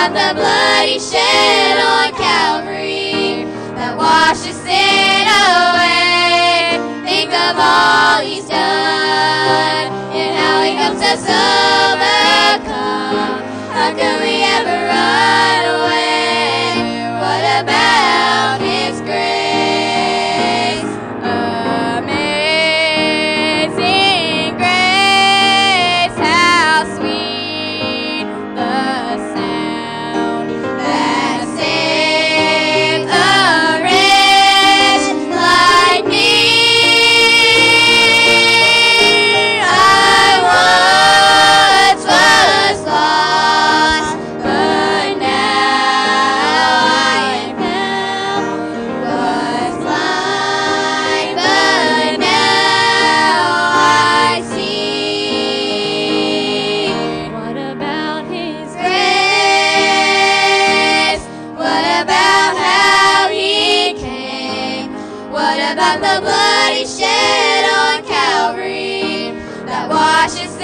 about the blood He shed on Calvary that washes sin away? Think of all He's done and how He helps us overcome. How can we ever run away? What about His grace? Amazing grace, how sweet the sound that saved a wretch like me. I once was lost, but now I am found. Was blind, but now I see. What about His grace? What about how He came? What about the blood He shed on Calvary that washes